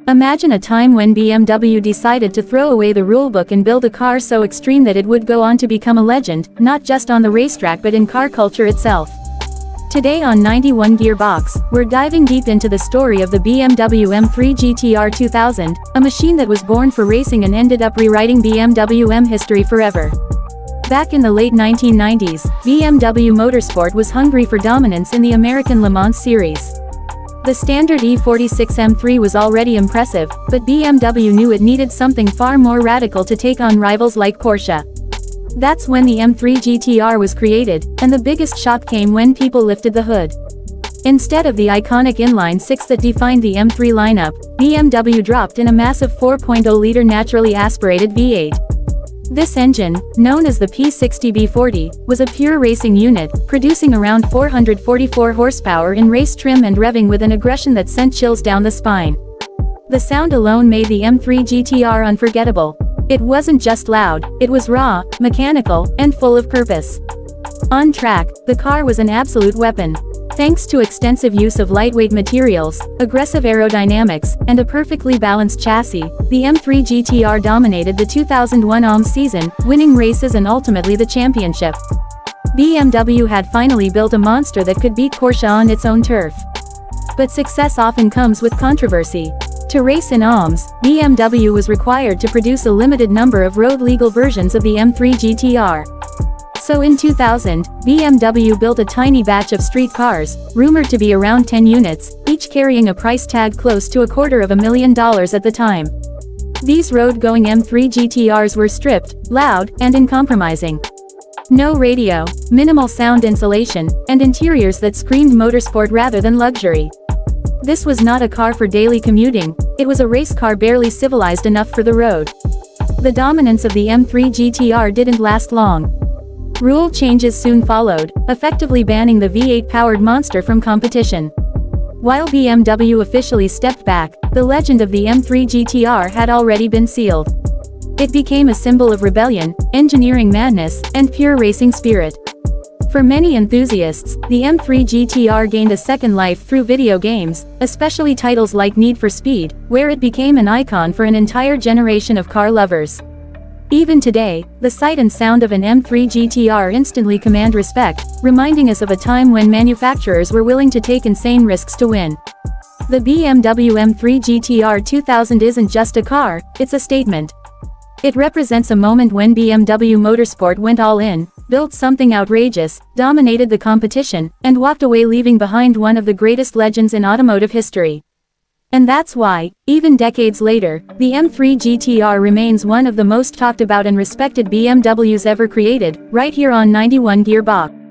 Imagine a time when BMW decided to throw away the rulebook and build a car so extreme that it would go on to become a legend, not just on the racetrack but in car culture itself. Today on 91 Gearbox, we're diving deep into the story of the BMW M3 GTR 2000, a machine that was born for racing and ended up rewriting BMW M history forever. Back in the late 1990s, BMW Motorsport was hungry for dominance in the American Le Mans series. The standard E46 M3 was already impressive, but BMW knew it needed something far more radical to take on rivals like Porsche. That's when the M3 GTR was created, and the biggest shock came when people lifted the hood. Instead of the iconic inline-six that defined the M3 lineup, BMW dropped in a massive 4.0-liter naturally aspirated V8. This engine, known as the P60B40, was a pure racing unit, producing around 444 horsepower in race trim and revving with an aggression that sent chills down the spine. The sound alone made the M3 GTR unforgettable. It wasn't just loud, it was raw, mechanical, and full of purpose. On track, the car was an absolute weapon. Thanks to extensive use of lightweight materials, aggressive aerodynamics, and a perfectly balanced chassis, the M3 GTR dominated the 2001 AM season, winning races and ultimately the championship. BMW had finally built a monster that could beat Porsche on its own turf. But success often comes with controversy. To race in AMS, BMW was required to produce a limited number of road-legal versions of the M3 GTR. So in 2000, BMW built a tiny batch of street cars, rumored to be around 10 units, each carrying a price tag close to $250,000 at the time. These road-going M3 GTRs were stripped, loud, and uncompromising. No radio, minimal sound insulation, and interiors that screamed motorsport rather than luxury. This was not a car for daily commuting, it was a race car barely civilized enough for the road. The dominance of the M3 GTR didn't last long. Rule changes soon followed, effectively banning the V8-powered monster from competition. While BMW officially stepped back, the legend of the M3 GTR had already been sealed. It became a symbol of rebellion, engineering madness, and pure racing spirit. For many enthusiasts, the M3 GTR gained a second life through video games, especially titles like Need for Speed, where it became an icon for an entire generation of car lovers. Even today, the sight and sound of an M3 GTR instantly command respect, reminding us of a time when manufacturers were willing to take insane risks to win. The BMW M3 GTR 2000 isn't just a car, it's a statement. It represents a moment when BMW Motorsport went all in, built something outrageous, dominated the competition, and walked away leaving behind one of the greatest legends in automotive history. And that's why, even decades later, the M3 GTR remains one of the most talked about and respected BMWs ever created, right here on 91 Gearbox.